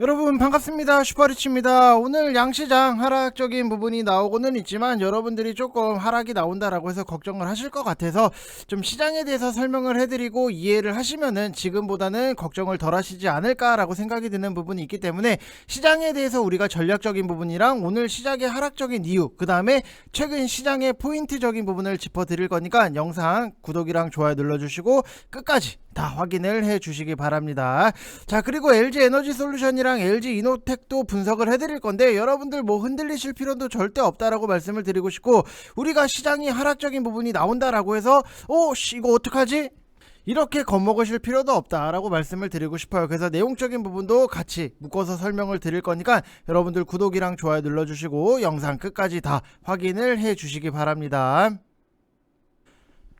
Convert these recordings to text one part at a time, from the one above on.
여러분 반갑습니다. 슈퍼리치입니다. 오늘 양시장 하락적인 부분이 나오고는 있지만 여러분들이 조금 하락이 나온다라고 해서 걱정을 하실 것 같아서 좀 시장에 대해서 설명을 해드리고 이해를 하시면은 지금보다는 걱정을 덜 하시지 않을까라고 생각이 드는 부분이 있기 때문에 시장에 대해서 우리가 전략적인 부분이랑 오늘 시장의 하락적인 이유, 그 다음에 최근 시장의 포인트적인 부분을 짚어드릴 거니까 영상 구독이랑 좋아요 눌러주시고 끝까지 다 확인을 해 주시기 바랍니다. 자, 그리고 LG 에너지 솔루션이랑 LG 이노텍도 분석을 해드릴 건데 여러분들 뭐 흔들리실 필요도 절대 없다라고 말씀을 드리고 싶고, 우리가 시장이 하락적인 부분이 나온다라고 해서 이거 어떡하지? 이렇게 겁먹으실 필요도 없다라고 말씀을 드리고 싶어요. 그래서 내용적인 부분도 같이 묶어서 설명을 드릴 거니까 여러분들 구독이랑 좋아요 눌러주시고 영상 끝까지 다 확인을 해 주시기 바랍니다.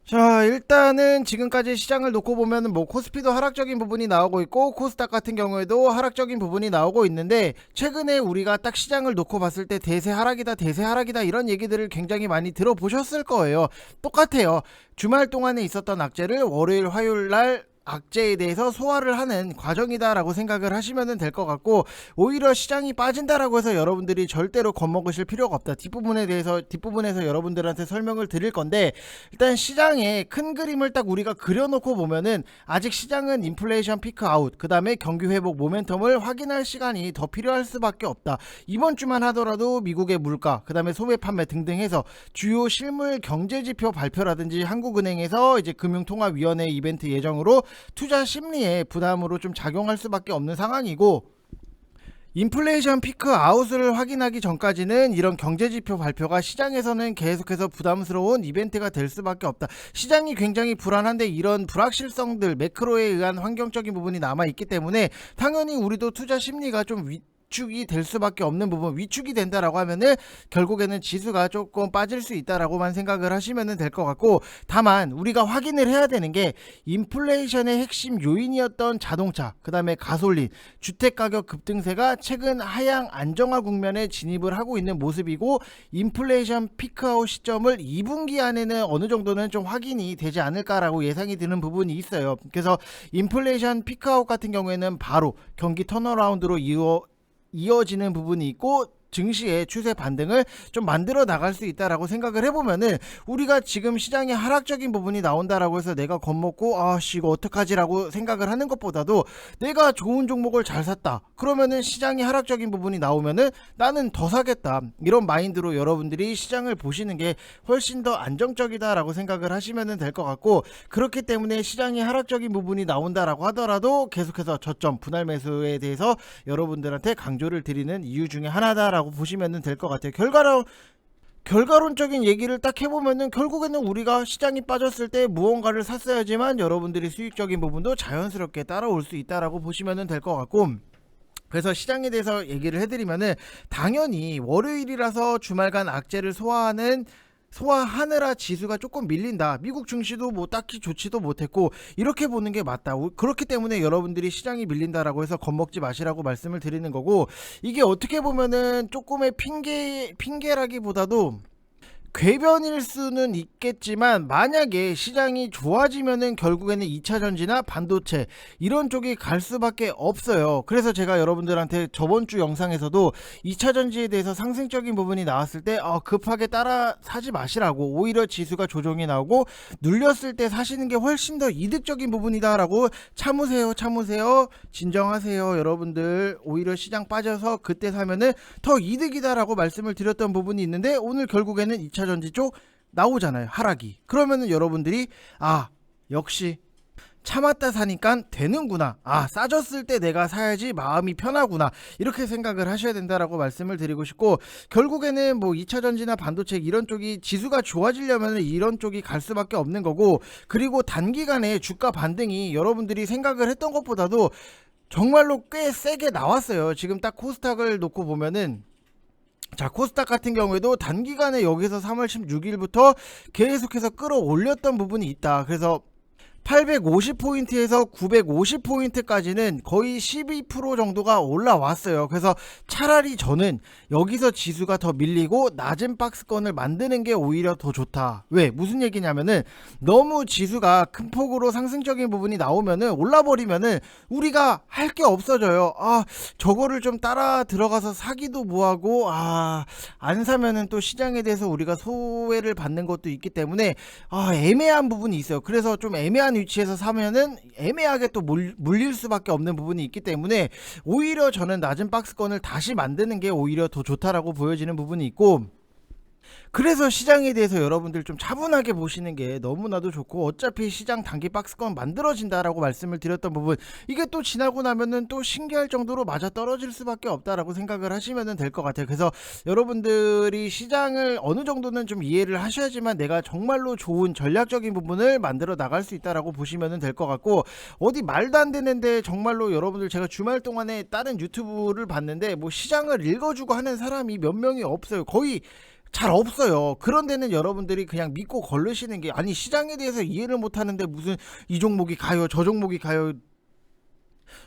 자, 일단은 지금까지 시장을 놓고 보면은 뭐 코스피도 하락적인 부분이 나오고 있고 코스닥 같은 경우에도 하락적인 부분이 나오고 있는데, 최근에 우리가 딱 시장을 놓고 봤을 때 대세 하락이다 이런 얘기들을 굉장히 많이 들어보셨을 거예요. 똑같아요. 주말 동안에 있었던 악재를 월요일 화요일 날 악재에 대해서 소화를 하는 과정이다라고 생각을 하시면 될 것 같고, 오히려 시장이 빠진다라고 해서 여러분들이 절대로 겁먹으실 필요가 없다. 뒷부분에서 여러분들한테 설명을 드릴 건데, 일단 시장의 큰 그림을 딱 우리가 그려놓고 보면은 아직 시장은 인플레이션 피크 아웃, 그 다음에 경기 회복 모멘텀을 확인할 시간이 더 필요할 수밖에 없다. 이번 주만 하더라도 미국의 물가, 그 다음에 소매 판매 등등 해서 주요 실물 경제지표 발표라든지 한국은행에서 이제 금융통화위원회 이벤트 예정으로 투자 심리에 부담으로 좀 작용할 수밖에 없는 상황이고, 인플레이션 피크 아웃을 확인하기 전까지는 이런 경제지표 발표가 시장에서는 계속해서 부담스러운 이벤트가 될 수밖에 없다. 시장이 굉장히 불안한데 이런 불확실성들, 매크로에 의한 환경적인 부분이 남아있기 때문에 당연히 우리도 투자 심리가 좀 위축이 될 수밖에 없는 부분, 위축이 된다라고 하면은 결국에는 지수가 조금 빠질 수 있다라고만 생각을 하시면 될 것 같고, 다만 우리가 확인을 해야 되는 게 인플레이션의 핵심 요인이었던 자동차, 그 다음에 가솔린, 주택가격 급등세가 최근 하향 안정화 국면에 진입을 하고 있는 모습이고, 인플레이션 피크아웃 시점을 2분기 안에는 어느 정도는 좀 확인이 되지 않을까라고 예상이 드는 부분이 있어요. 그래서 인플레이션 피크아웃 같은 경우에는 바로 경기 턴어라운드로 이어지는 부분이 있고, 증시의 추세 반등을 좀 만들어 나갈 수 있다라고 생각을 해보면은, 우리가 지금 시장에 하락적인 부분이 나온다라고 해서 내가 겁먹고 이거 어떡하지라고 생각을 하는 것보다도 내가 좋은 종목을 잘 샀다 그러면은 시장이 하락적인 부분이 나오면은 나는 더 사겠다, 이런 마인드로 여러분들이 시장을 보시는 게 훨씬 더 안정적이다라고 생각을 하시면 될 것 같고, 그렇기 때문에 시장이 하락적인 부분이 나온다라고 하더라도 계속해서 저점 분할 매수에 대해서 여러분들한테 강조를 드리는 이유 중에 하나다라고 보시면 될 것 같아요. 결과론적인 얘기를 딱 해보면은 결국에는 우리가 시장이 빠졌을 때 무언가를 샀어야지만 여러분들이 수익적인 부분도 자연스럽게 따라올 수 있다라고 보시면 될 것 같고, 그래서 시장에 대해서 얘기를 해드리면은 당연히 월요일이라서 주말간 악재를 소화하느라 지수가 조금 밀린다. 미국 증시도 뭐 딱히 좋지도 못했고 이렇게 보는 게 맞다. 그렇기 때문에 여러분들이 시장이 밀린다라고 해서 겁먹지 마시라고 말씀을 드리는 거고, 이게 어떻게 보면은 조금의 핑계라기보다도 궤변일 수는 있겠지만, 만약에 시장이 좋아지면은 결국에는 2차 전지나 반도체 이런 쪽이 갈 수밖에 없어요. 그래서 제가 여러분들한테 저번 주 영상에서도 2차 전지에 대해서 상승적인 부분이 나왔을 때 급하게 따라 사지 마시라고, 오히려 지수가 조정이 나오고 눌렸을 때 사시는 게 훨씬 더 이득적인 부분이다라고, 참으세요 진정하세요 여러분들, 오히려 시장 빠져서 그때 사면은 더 이득이다라고 말씀을 드렸던 부분이 있는데, 오늘 결국에는 2차 전지 쪽 나오잖아요, 하락이. 그러면은 여러분들이 역시 참았다 사니까 되는구나, 싸졌을 때 내가 사야지 마음이 편하구나, 이렇게 생각을 하셔야 된다라고 말씀을 드리고 싶고, 결국에는 뭐 2차 전지나 반도체 이런 쪽이 지수가 좋아지려면 이런 쪽이 갈 수밖에 없는 거고, 그리고 단기간에 주가 반등이 여러분들이 생각을 했던 것보다도 정말로 꽤 세게 나왔어요. 지금 딱 코스닥을 놓고 보면은, 자, 코스닥 같은 경우에도 단기간에 여기서 3월 16일부터 계속해서 끌어올렸던 부분이 있다. 그래서 850포인트에서 950포인트까지는 거의 12% 정도가 올라왔어요. 그래서 차라리 저는 여기서 지수가 더 밀리고 낮은 박스권을 만드는 게 오히려 더 좋다. 왜? 무슨 얘기냐면은 너무 지수가 큰 폭으로 상승적인 부분이 나오면은 올라버리면은 우리가 할 게 없어져요. 저거를 좀 따라 들어가서 사기도 뭐하고 안 사면은 또 시장에 대해서 우리가 소외를 받는 것도 있기 때문에 애매한 부분이 있어요. 그래서 좀 애매한 위치에서 사면은 애매하게 또 물릴 수밖에 없는 부분이 있기 때문에 오히려 저는 낮은 박스권을 다시 만드는 게 오히려 더 좋다라고 보여지는 부분이 있고, 그래서 시장에 대해서 여러분들 좀 차분하게 보시는 게 너무나도 좋고, 어차피 시장 단기 박스권 만들어진다라고 말씀을 드렸던 부분, 이게 또 지나고 나면은 또 신기할 정도로 맞아 떨어질 수밖에 없다라고 생각을 하시면 될 것 같아요. 그래서 여러분들이 시장을 어느 정도는 좀 이해를 하셔야지만 내가 정말로 좋은 전략적인 부분을 만들어 나갈 수 있다라고 보시면 될 것 같고, 어디 말도 안 되는데 정말로 여러분들, 제가 주말 동안에 다른 유튜브를 봤는데 뭐 시장을 읽어주고 하는 사람이 몇 명이 없어요. 거의 잘 없어요. 그런 데는 여러분들이 그냥 믿고 걸르시는 게, 아니 시장에 대해서 이해를 못하는데 무슨 이 종목이 가요 저 종목이 가요,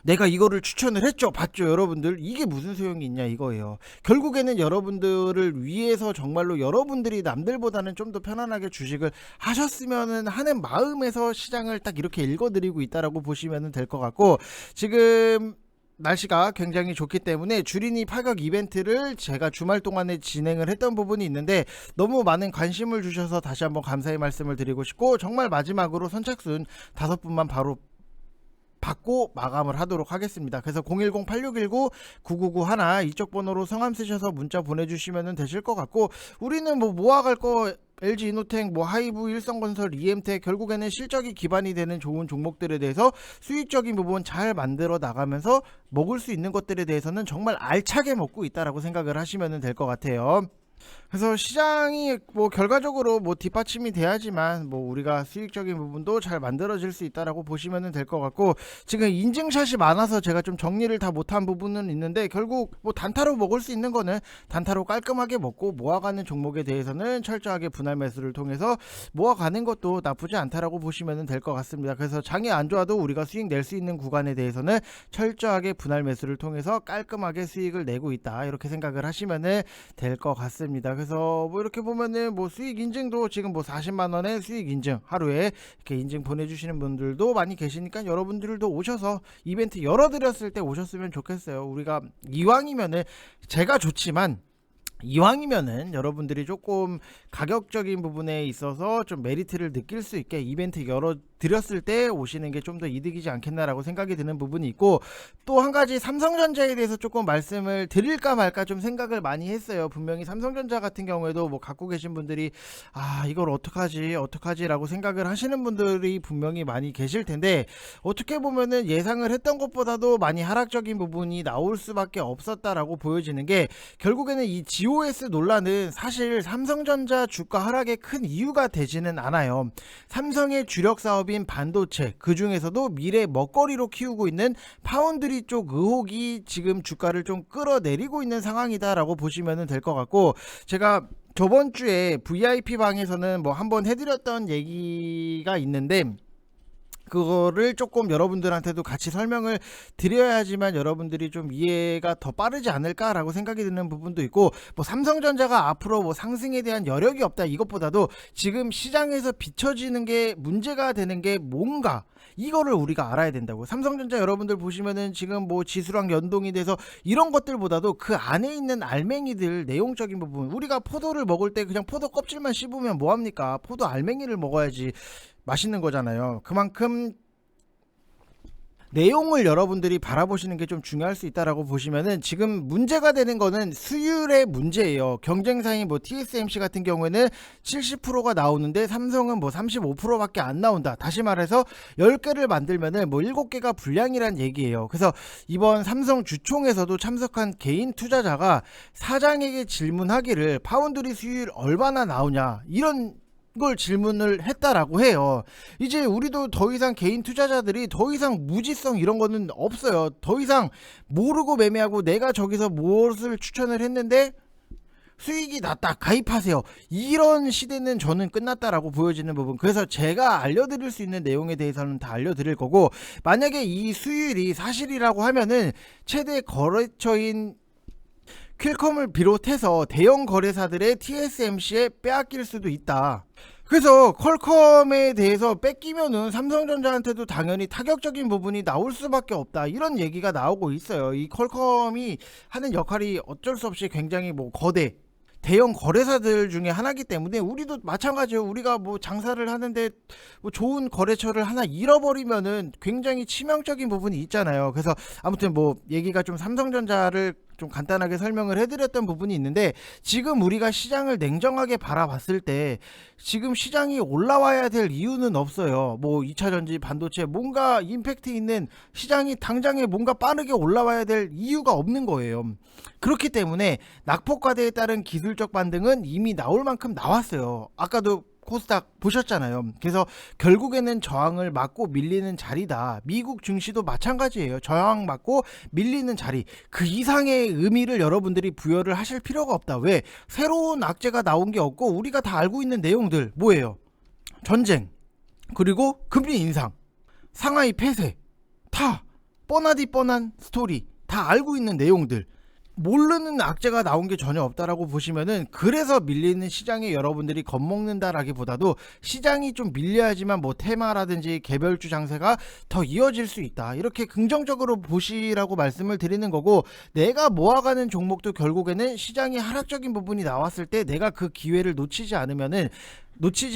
내가 이거를 추천을 했죠 봤죠 여러분들, 이게 무슨 소용이 있냐 이거예요. 결국에는 여러분들을 위해서 정말로 여러분들이 남들보다는 좀 더 편안하게 주식을 하셨으면 하는 마음에서 시장을 딱 이렇게 읽어드리고 있다라고 보시면 될 것 같고, 지금 날씨가 굉장히 좋기 때문에 주린이 파격 이벤트를 제가 주말 동안에 진행을 했던 부분이 있는데, 너무 많은 관심을 주셔서 다시 한번 감사의 말씀을 드리고 싶고, 정말 마지막으로 선착순 5분만 바로 받고 마감을 하도록 하겠습니다. 그래서 010-8619-9991 이쪽 번호로 성함 쓰셔서 문자 보내주시면 되실 것 같고, 우리는 뭐 모아갈 거 LG이노텍, 뭐 하이브, 일성건설, EM텍, 결국에는 실적이 기반이 되는 좋은 종목들에 대해서 수익적인 부분 잘 만들어 나가면서 먹을 수 있는 것들에 대해서는 정말 알차게 먹고 있다라고 생각을 하시면 될 것 같아요. 그래서 시장이 뭐 결과적으로 뭐 뒷받침이 돼야지만 뭐 우리가 수익적인 부분도 잘 만들어질 수 있다라고 보시면 될 것 같고, 지금 인증샷이 많아서 제가 좀 정리를 다 못한 부분은 있는데, 결국 뭐 단타로 먹을 수 있는 거는 단타로 깔끔하게 먹고, 모아가는 종목에 대해서는 철저하게 분할 매수를 통해서 모아가는 것도 나쁘지 않다라고 보시면 될 것 같습니다. 그래서 장이 안 좋아도 우리가 수익 낼 수 있는 구간에 대해서는 철저하게 분할 매수를 통해서 깔끔하게 수익을 내고 있다, 이렇게 생각을 하시면 될 것 같습니다. 그래서 뭐 이렇게 보면은 뭐 수익 인증도 지금 뭐 40만원의 수익 인증 하루에 이렇게 인증 보내주시는 분들도 많이 계시니까, 여러분들도 오셔서 이벤트 열어드렸을 때 오셨으면 좋겠어요. 우리가 이왕이면은, 제가 좋지만 이왕이면은 여러분들이 조금 가격적인 부분에 있어서 좀 메리트를 느낄 수 있게 이벤트 열어 드렸을 때 오시는 게 좀 더 이득이지 않겠나라고 생각이 드는 부분이 있고, 또 한 가지 삼성전자에 대해서 조금 말씀을 드릴까 말까 좀 생각을 많이 했어요. 분명히 삼성전자 같은 경우에도 뭐 갖고 계신 분들이 이걸 어떡하지 라고 생각을 하시는 분들이 분명히 많이 계실 텐데, 어떻게 보면은 예상을 했던 것보다도 많이 하락적인 부분이 나올 수밖에 없었다라고 보여지는 게, 결국에는 이 GOS 논란은 사실 삼성전자 주가 하락의 큰 이유가 되지는 않아요. 삼성의 주력 사업인 반도체, 그 중에서도 미래 먹거리로 키우고 있는 파운드리 쪽 의혹이 지금 주가를 좀 끌어내리고 있는 상황이다라고 보시면 될 것 같고, 제가 저번 주에 VIP 방에서는 뭐 한번 해드렸던 얘기가 있는데, 그거를 조금 여러분들한테도 같이 설명을 드려야지만 여러분들이 좀 이해가 더 빠르지 않을까라고 생각이 드는 부분도 있고, 뭐 삼성전자가 앞으로 뭐 상승에 대한 여력이 없다 이것보다도 지금 시장에서 비춰지는 게 문제가 되는 게 뭔가, 이거를 우리가 알아야 된다고. 삼성전자 여러분들 보시면은 지금 뭐 지수랑 연동이 돼서 이런 것들보다도 그 안에 있는 알맹이들, 내용적인 부분, 우리가 포도를 먹을 때 그냥 포도 껍질만 씹으면 뭐합니까? 포도 알맹이를 먹어야지 맛있는 거잖아요. 그만큼 내용을 여러분들이 바라보시는 게 좀 중요할 수 있다라고 보시면은, 지금 문제가 되는 거는 수율의 문제예요. 경쟁사인 뭐 TSMC 같은 경우에는 70%가 나오는데 삼성은 뭐 35%밖에 안 나온다. 다시 말해서 10개를 만들면은 뭐 7개가 불량이란 얘기예요. 그래서 이번 삼성 주총에서도 참석한 개인 투자자가 사장에게 질문하기를 파운드리 수율 얼마나 나오냐, 이런 걸 질문을 했다라고 해요. 이제 우리도 더 이상 개인 투자자들이 더 이상 무지성 이런 거는 없어요. 더 이상 모르고 매매하고, 내가 저기서 무엇을 추천을 했는데 수익이 났다 가입하세요, 이런 시대는 저는 끝났다라고 보여지는 부분. 그래서 제가 알려드릴 수 있는 내용에 대해서는 다 알려드릴 거고, 만약에 이 수율이 사실이라고 하면은 최대 거래처인 퀼컴을 비롯해서 대형 거래사들의 TSMC에 빼앗길 수도 있다. 그래서 퀄컴에 대해서 뺏기면은 삼성전자한테도 당연히 타격적인 부분이 나올 수밖에 없다, 이런 얘기가 나오고 있어요. 이 퀄컴이 하는 역할이 어쩔 수 없이 굉장히 거대 대형 거래사들 중에 하나이기 때문에, 우리도 마찬가지예요. 우리가 장사를 하는데 좋은 거래처를 하나 잃어버리면은 굉장히 치명적인 부분이 있잖아요. 그래서 아무튼 얘기가 좀 삼성전자를 좀 간단하게 설명을 해드렸던 부분이 있는데, 지금 우리가 시장을 냉정하게 바라봤을 때 지금 시장이 올라와야 될 이유는 없어요. 2차전지, 반도체 뭔가 임팩트 있는 시장이 당장에 뭔가 빠르게 올라와야 될 이유가 없는 거예요. 그렇기 때문에 낙폭과대에 따른 기술적 반등은 이미 나올 만큼 나왔어요. 아까도 코스닥 보셨잖아요. 그래서 결국에는 저항을 맞고 밀리는 자리다. 미국 증시도 마찬가지예요. 저항 맞고 밀리는 자리, 그 이상의 의미를 여러분들이 부여를 하실 필요가 없다. 왜? 새로운 악재가 나온 게 없고 우리가 다 알고 있는 내용들 뭐예요? 전쟁, 그리고 금리 인상, 상하이 폐쇄, 다 뻔하디 뻔한 스토리, 다 알고 있는 내용들, 모르는 악재가 나온 게 전혀 없다라고 보시면은, 그래서 밀리는 시장에 여러분들이 겁먹는다라기보다도 시장이 좀 밀려야지만 테마라든지 개별주 장세가 더 이어질 수 있다, 이렇게 긍정적으로 보시라고 말씀을 드리는 거고, 내가 모아가는 종목도 결국에는 시장이 하락적인 부분이 나왔을 때 내가 그 기회를 놓치지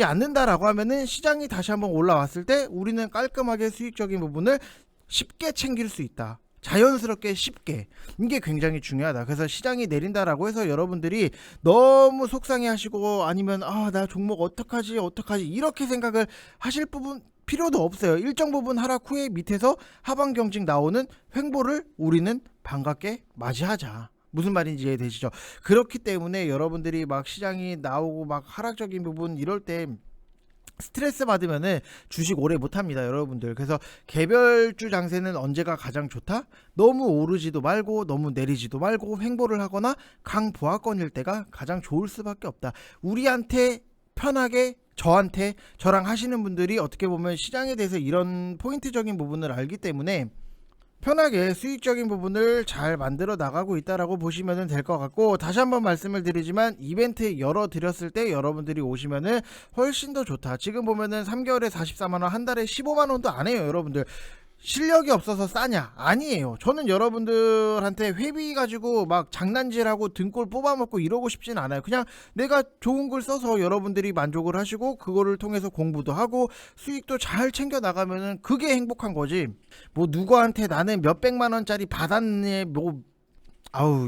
않는다라고 하면은, 시장이 다시 한번 올라왔을 때 우리는 깔끔하게 수익적인 부분을 쉽게 챙길 수 있다. 자연스럽게 쉽게, 이게 굉장히 중요하다. 그래서 시장이 내린다라고 해서 여러분들이 너무 속상해 하시고, 아니면 나 종목 어떡하지 이렇게 생각을 하실 부분 필요도 없어요. 일정 부분 하락 후에 밑에서 하방 경직 나오는 횡보를 우리는 반갑게 맞이하자. 무슨 말인지 이해되시죠? 그렇기 때문에 여러분들이 시장이 나오고 하락적인 부분 이럴 때 스트레스 받으면은 주식 오래 못합니다, 여러분들. 그래서 개별주 장세는 언제가 가장 좋다? 너무 오르지도 말고 너무 내리지도 말고 횡보를 하거나 강보합권일 때가 가장 좋을 수밖에 없다. 우리한테 편하게, 저랑 하시는 분들이 어떻게 보면 시장에 대해서 이런 포인트적인 부분을 알기 때문에 편하게 수익적인 부분을 잘 만들어 나가고 있다라고 보시면 될 것 같고, 다시 한번 말씀을 드리지만 이벤트 열어 드렸을 때 여러분들이 오시면은 훨씬 더 좋다. 지금 보면은 3개월에 44만원, 한 달에 15만원도 안 해요. 여러분들 실력이 없어서 싸냐? 아니에요. 저는 여러분들한테 회비 가지고 장난질하고 등골 뽑아먹고 이러고 싶진 않아요. 그냥 내가 좋은 글 써서 여러분들이 만족을 하시고 그거를 통해서 공부도 하고 수익도 잘 챙겨 나가면은 그게 행복한 거지. 누구한테 나는 몇백만원짜리 받았네,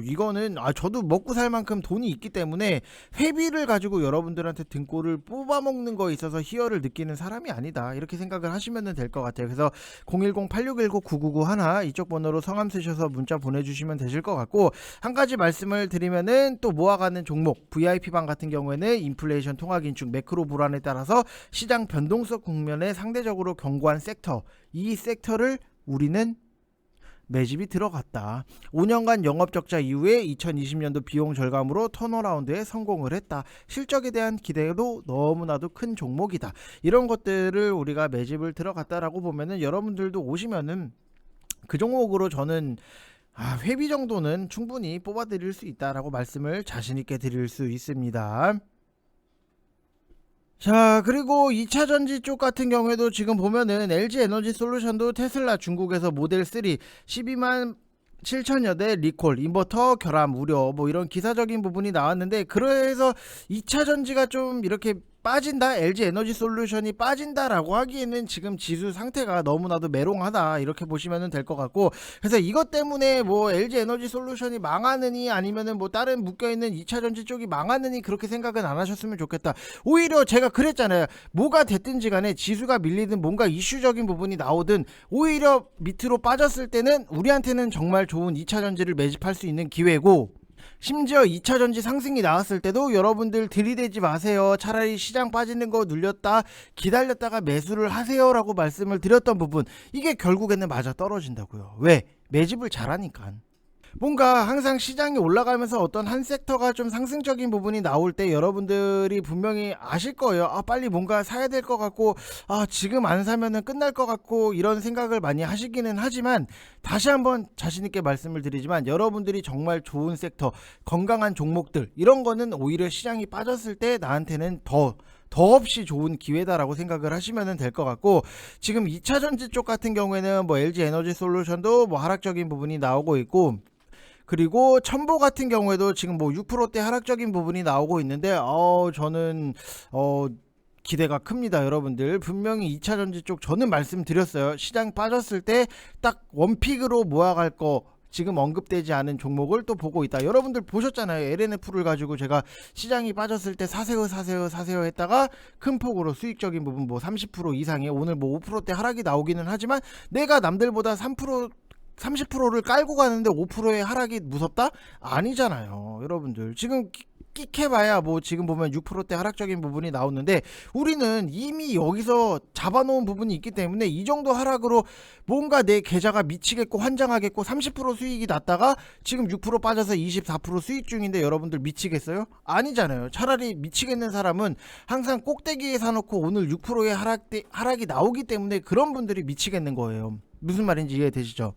이거는 저도 먹고 살 만큼 돈이 있기 때문에 회비를 가지고 여러분들한테 등골을 뽑아먹는 거에 있어서 희열을 느끼는 사람이 아니다, 이렇게 생각을 하시면 될 것 같아요. 그래서 010-8619-9991 이쪽 번호로 성함 쓰셔서 문자 보내주시면 되실 것 같고, 한 가지 말씀을 드리면은 또 모아가는 종목 VIP방 같은 경우에는 인플레이션 통화긴축 매크로 불안에 따라서 시장 변동성 국면에 상대적으로 견고한 섹터, 이 섹터를 우리는 매집이 들어갔다. 5년간 영업적자 이후에 2020년도 비용 절감으로 턴어라운드에 성공을 했다. 실적에 대한 기대도 너무나도 큰 종목이다. 이런 것들을 우리가 매집을 들어갔다라고 보면은 여러분들도 오시면은 그 종목으로 저는 회비 정도는 충분히 뽑아드릴 수 있다라고 말씀을 자신있게 드릴 수 있습니다. 자, 그리고 2차전지 쪽 같은 경우에도 지금 보면은 LG에너지솔루션도 테슬라 중국에서 모델 3 12만 7천여 대 리콜, 인버터 결함 우려, 이런 기사적인 부분이 나왔는데, 그래서 2차전지가 좀 이렇게 빠진다, LG에너지솔루션이 빠진다라고 하기에는 지금 지수 상태가 너무나도 메롱하다, 이렇게 보시면 될 것 같고, 그래서 이것 때문에 LG에너지솔루션이 망하느니 아니면은 다른 묶여있는 2차전지 쪽이 망하느니 그렇게 생각은 안 하셨으면 좋겠다. 오히려 제가 그랬잖아요. 뭐가 됐든지 간에 지수가 밀리든 뭔가 이슈적인 부분이 나오든 오히려 밑으로 빠졌을 때는 우리한테는 정말 좋은 2차전지를 매집할 수 있는 기회고, 심지어 2차전지 상승이 나왔을 때도 여러분들 들이대지 마세요. 차라리 시장 빠지는 거 눌렸다 기다렸다가 매수를 하세요 라고 말씀을 드렸던 부분, 이게 결국에는 맞아 떨어진다고요. 왜? 매집을 잘하니까. 뭔가 항상 시장이 올라가면서 어떤 한 섹터가 좀 상승적인 부분이 나올 때 여러분들이 분명히 아실 거예요. 빨리 뭔가 사야 될 것 같고, 지금 안 사면은 끝날 것 같고, 이런 생각을 많이 하시기는 하지만, 다시 한번 자신있게 말씀을 드리지만, 여러분들이 정말 좋은 섹터, 건강한 종목들, 이런 거는 오히려 시장이 빠졌을 때 나한테는 더없이 좋은 기회다라고 생각을 하시면 될 것 같고, 지금 2차전지 쪽 같은 경우에는 뭐 LG 에너지 솔루션도 뭐 하락적인 부분이 나오고 있고, 그리고 첨보 같은 경우에도 지금 뭐 6%대 하락적인 부분이 나오고 있는데, 저는 기대가 큽니다. 여러분들 분명히 2차 전지 쪽 저는 말씀드렸어요. 시장 빠졌을 때 딱 원픽으로 모아갈 거 지금 언급되지 않은 종목을 또 보고 있다. 여러분들 보셨잖아요. LNF를 가지고 제가 시장이 빠졌을 때 사세요 했다가 큰 폭으로 수익적인 부분 뭐 30% 이상의 오늘 뭐 5%대 하락이 나오기는 하지만, 내가 남들보다 30%를 깔고 가는데 5%의 하락이 무섭다? 아니잖아요. 여러분들 지금 끽해봐야 뭐 지금 보면 6%대 하락적인 부분이 나오는데, 우리는 이미 여기서 잡아놓은 부분이 있기 때문에 이 정도 하락으로 뭔가 내 계좌가 미치겠고 환장하겠고 30% 수익이 났다가 지금 6% 빠져서 24% 수익 중인데 여러분들 미치겠어요? 아니잖아요. 차라리 미치겠는 사람은 항상 꼭대기에 사놓고 오늘 6%의 하락이 나오기 때문에 그런 분들이 미치겠는 거예요. 무슨 말인지 이해되시죠?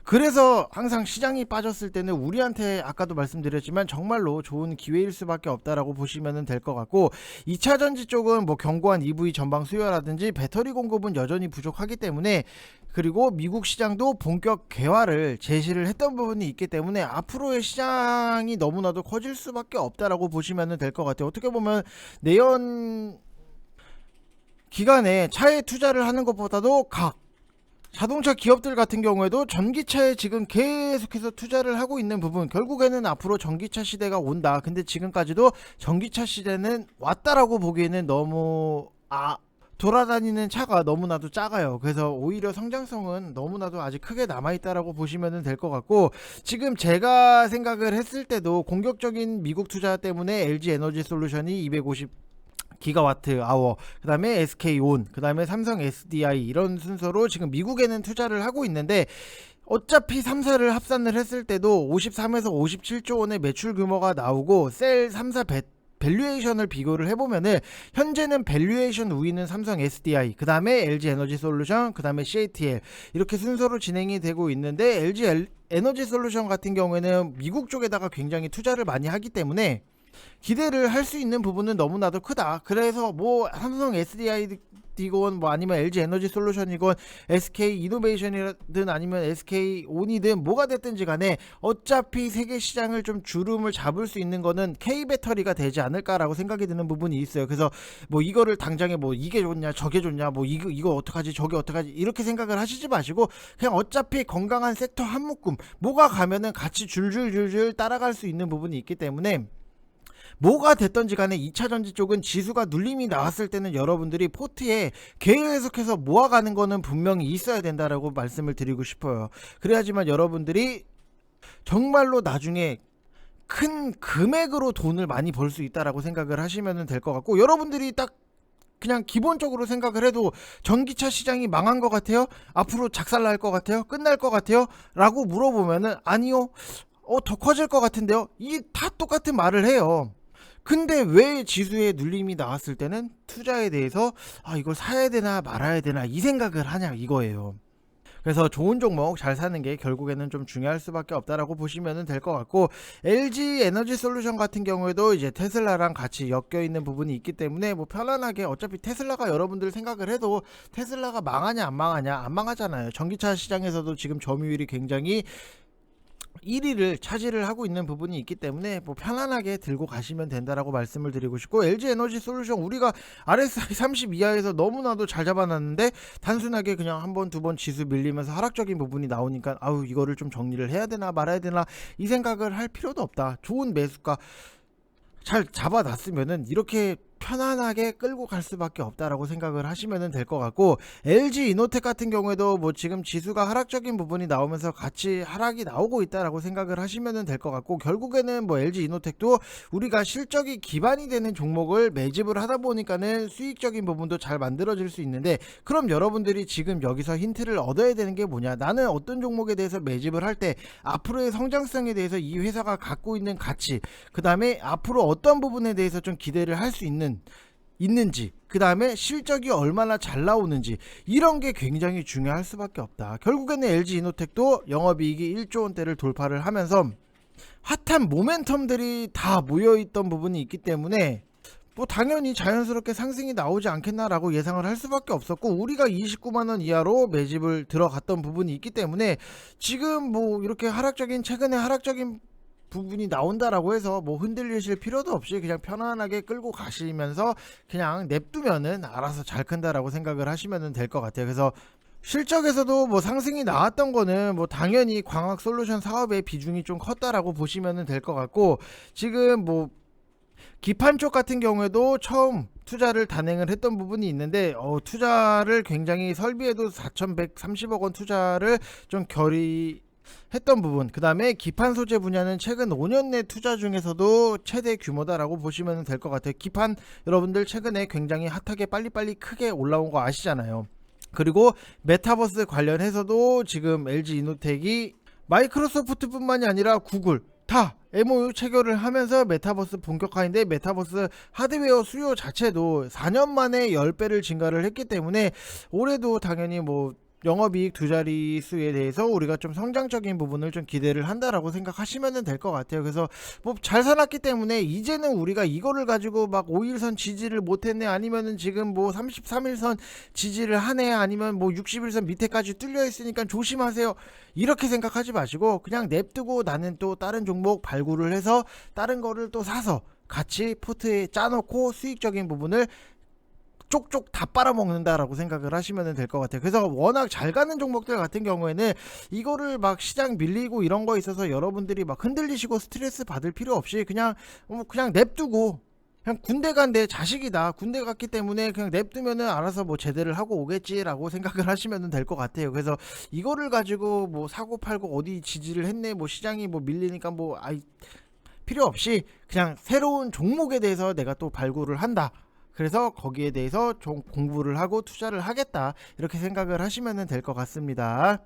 그래서 항상 시장이 빠졌을 때는 우리한테 아까도 말씀드렸지만 정말로 좋은 기회일 수밖에 없다라고 보시면 될 것 같고, 2차 전지 쪽은 뭐 견고한 EV 전방 수요라든지 배터리 공급은 여전히 부족하기 때문에, 그리고 미국 시장도 본격 개화를 제시를 했던 부분이 있기 때문에 앞으로의 시장이 너무나도 커질 수밖에 없다라고 보시면 될 것 같아요. 어떻게 보면 내연 기간에 차에 투자를 하는 것보다도 자동차 기업들 같은 경우에도 전기차에 지금 계속해서 투자를 하고 있는 부분, 결국에는 앞으로 전기차 시대가 온다. 근데 지금까지도 전기차 시대는 왔다라고 보기에는 너무 돌아다니는 차가 너무나도 작아요. 그래서 오히려 성장성은 너무나도 아직 크게 남아있다라고 보시면 될 것 같고, 지금 제가 생각을 했을 때도 공격적인 미국 투자 때문에 LG 에너지 솔루션이 250 기가와트 아워, 그 다음에 SK온, 그 다음에 삼성 SDI 이런 순서로 지금 미국에는 투자를 하고 있는데, 어차피 3사를 합산을 했을 때도 53에서 57조 원의 매출 규모가 나오고, 셀 3사 밸류에이션을 비교를 해보면은 현재는 밸류에이션 우위는 삼성 SDI, 그 다음에 LG 에너지 솔루션, 그 다음에 CATL 이렇게 순서로 진행이 되고 있는데, LG 에너지 솔루션 같은 경우에는 미국 쪽에다가 굉장히 투자를 많이 하기 때문에 기대를 할 수 있는 부분은 너무나도 크다. 그래서 뭐 삼성 SDI이건 뭐 아니면 LG 에너지 솔루션이건 SK 이노베이션이든 아니면 SK 온이든 뭐가 됐든지 간에 어차피 세계 시장을 좀 주름을 잡을 수 있는 거는 K 배터리가 되지 않을까라고 생각이 드는 부분이 있어요. 그래서 뭐 이거를 당장에 뭐 이게 좋냐 저게 좋냐 뭐 이거 어떡하지 저게 어떡하지 이렇게 생각을 하시지 마시고, 그냥 어차피 건강한 섹터 한 묶음 뭐가 가면은 같이 줄줄줄줄 따라갈 수 있는 부분이 있기 때문에, 뭐가 됐던지 간에 2차 전지 쪽은 지수가 눌림이 나왔을 때는 여러분들이 포트에 계속해서 모아가는 거는 분명히 있어야 된다라고 말씀을 드리고 싶어요. 그래야지만 여러분들이 정말로 나중에 큰 금액으로 돈을 많이 벌 수 있다라고 생각을 하시면 될 것 같고, 여러분들이 딱 그냥 기본적으로 생각을 해도 전기차 시장이 망한 것 같아요? 앞으로 작살날 것 같아요? 끝날 것 같아요? 라고 물어보면은 아니요, 더 커질 것 같은데요? 이게 다 똑같은 말을 해요. 근데 왜 지수에 눌림이 나왔을 때는 투자에 대해서 이걸 사야 되나 말아야 되나 이 생각을 하냐 이거예요. 그래서 좋은 종목 잘 사는 게 결국에는 좀 중요할 수밖에 없다라고 보시면 될 것 같고, LG 에너지 솔루션 같은 경우에도 이제 테슬라랑 같이 엮여 있는 부분이 있기 때문에 뭐 편안하게, 어차피 테슬라가 여러분들 생각을 해도 테슬라가 망하냐 안 망하잖아요. 전기차 시장에서도 지금 점유율이 굉장히 1위를 차지를 하고 있는 부분이 있기 때문에 뭐 편안하게 들고 가시면 된다라고 말씀을 드리고 싶고, LG 에너지 솔루션 우리가 RSI 30 이하에서 너무나도 잘 잡아놨는데 단순하게 그냥 한 번 두 번 지수 밀리면서 하락적인 부분이 나오니까 이거를 좀 정리를 해야 되나 말아야 되나 이 생각을 할 필요도 없다. 좋은 매수가 잘 잡아놨으면은 이렇게 편안하게 끌고 갈 수밖에 없다라고 생각을 하시면 될 것 같고, LG 이노텍 같은 경우에도 뭐 지금 지수가 하락적인 부분이 나오면서 같이 하락이 나오고 있다라고 생각을 하시면 될 것 같고, 결국에는 뭐 LG 이노텍도 우리가 실적이 기반이 되는 종목을 매집을 하다 보니까는 수익적인 부분도 잘 만들어질 수 있는데, 그럼 여러분들이 지금 여기서 힌트를 얻어야 되는 게 뭐냐, 나는 어떤 종목에 대해서 매집을 할 때 앞으로의 성장성에 대해서 이 회사가 갖고 있는 가치, 그 다음에 앞으로 어떤 부분에 대해서 좀 기대를 할 수 있는지, 그 다음에 실적이 얼마나 잘 나오는지, 이런 게 굉장히 중요할 수밖에 없다. 결국에는 LG 이노텍도 영업이익이 1조 원대를 돌파를 하면서 핫한 모멘텀들이 다 모여있던 부분이 있기 때문에 뭐 당연히 자연스럽게 상승이 나오지 않겠나라고 예상을 할 수밖에 없었고, 우리가 29만원 이하로 매집을 들어갔던 부분이 있기 때문에 지금 뭐 이렇게 최근에 하락적인 부분이 나온다라고 해서 뭐 흔들리실 필요도 없이 그냥 편안하게 끌고 가시면서 그냥 냅두면은 알아서 잘 큰다라고 생각을 하시면 될 것 같아요. 그래서 실적에서도 뭐 상승이 나왔던 거는 뭐 당연히 광학 솔루션 사업의 비중이 좀 컸다라고 보시면 될 것 같고, 지금 뭐 기판 쪽 같은 경우에도 처음 투자를 단행을 했던 부분이 있는데, 투자를 굉장히 설비에도 4,130억 원 투자를 좀 했던 부분, 그 다음에 기판 소재 분야는 최근 5년 내 투자 중에서도 최대 규모다라고 보시면 될 것 같아요. 기판 여러분들 최근에 굉장히 핫하게 빨리빨리 크게 올라온 거 아시잖아요. 그리고 메타버스 관련해서도 지금 LG 이노텍이 마이크로소프트뿐만이 아니라 구글 다 MOU 체결을 하면서 메타버스 본격화인데, 메타버스 하드웨어 수요 자체도 4년 만에 10배를 증가를 했기 때문에 올해도 당연히 뭐 영업이익 두 자릿수에 대해서 우리가 좀 성장적인 부분을 좀 기대를 한다라고 생각하시면 될 것 같아요. 그래서 뭐 잘 살았기 때문에 이제는 우리가 이거를 가지고 막 5일선 지지를 못했네, 아니면은 지금 뭐 33일선 지지를 하네, 아니면 뭐 60일선 밑에까지 뚫려 있으니까 조심하세요, 이렇게 생각하지 마시고 그냥 냅두고 나는 또 다른 종목 발굴을 해서 다른 거를 또 사서 같이 포트에 짜놓고 수익적인 부분을 쪽쪽 다 빨아먹는다라고 생각을 하시면 될 것 같아요. 그래서 워낙 잘 가는 종목들 같은 경우에는 이거를 막 시장 밀리고 이런 거 있어서 여러분들이 막 흔들리시고 스트레스 받을 필요 없이 그냥 냅두고, 그냥 군대 간 내 자식이다, 군대 갔기 때문에 그냥 냅두면은 알아서 뭐 제대를 하고 오겠지라고 생각을 하시면 될 것 같아요. 그래서 이거를 가지고 뭐 사고 팔고 어디 지지를 했네, 뭐 시장이 뭐 밀리니까 뭐 필요 없이 그냥 새로운 종목에 대해서 내가 또 발굴을 한다, 그래서 거기에 대해서 좀 공부를 하고 투자를 하겠다, 이렇게 생각을 하시면 될 것 같습니다.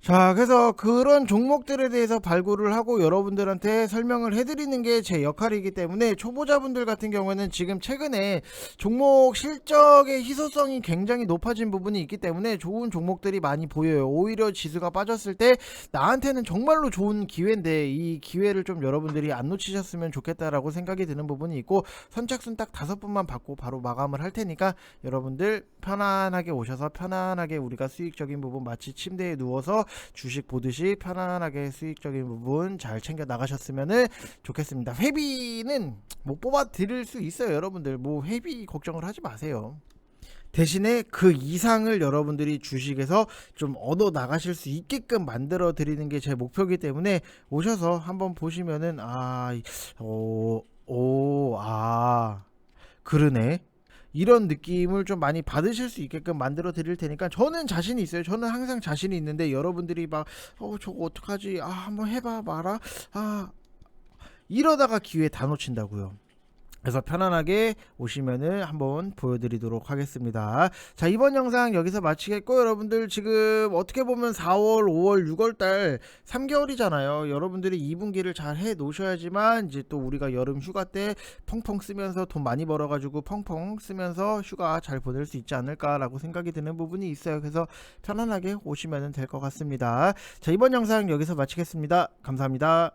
자, 그래서 그런 종목들에 대해서 발굴을 하고 여러분들한테 설명을 해드리는 게 제 역할이기 때문에, 초보자분들 같은 경우에는 지금 최근에 종목 실적의 희소성이 굉장히 높아진 부분이 있기 때문에 좋은 종목들이 많이 보여요. 오히려 지수가 빠졌을 때 나한테는 정말로 좋은 기회인데 이 기회를 좀 여러분들이 안 놓치셨으면 좋겠다라고 생각이 드는 부분이 있고, 선착순 딱 5분만 받고 바로 마감을 할 테니까 여러분들 편안하게 오셔서 편안하게 우리가 수익적인 부분 마치 침대에 누워서 주식 보듯이 편안하게 수익적인 부분 잘 챙겨 나가셨으면 좋겠습니다. 회비는 못 뽑아 드릴 수 있어요. 여러분들 뭐 회비 걱정을 하지 마세요. 대신에 그 이상을 여러분들이 주식에서 좀 얻어 나가실 수 있게끔 만들어 드리는 게 제 목표이기 때문에, 오셔서 한번 보시면은 그러네, 이런 느낌을 좀 많이 받으실 수 있게끔 만들어 드릴 테니까 저는 자신이 있어요. 저는 항상 자신이 있는데 여러분들이 막 저거 어떡하지, 한번 해봐 마라, 이러다가 기회 다 놓친다고요. 그래서 편안하게 오시면은 한번 보여드리도록 하겠습니다. 자, 이번 영상 여기서 마치겠고, 여러분들 지금 어떻게 보면 4월, 5월, 6월달 3개월이잖아요. 여러분들이 2분기를 잘 해 놓으셔야지만 이제 또 우리가 여름 휴가 때 펑펑 쓰면서 돈 많이 벌어가지고 펑펑 쓰면서 휴가 잘 보낼 수 있지 않을까라고 생각이 드는 부분이 있어요. 그래서 편안하게 오시면 될 것 같습니다. 자, 이번 영상 여기서 마치겠습니다. 감사합니다.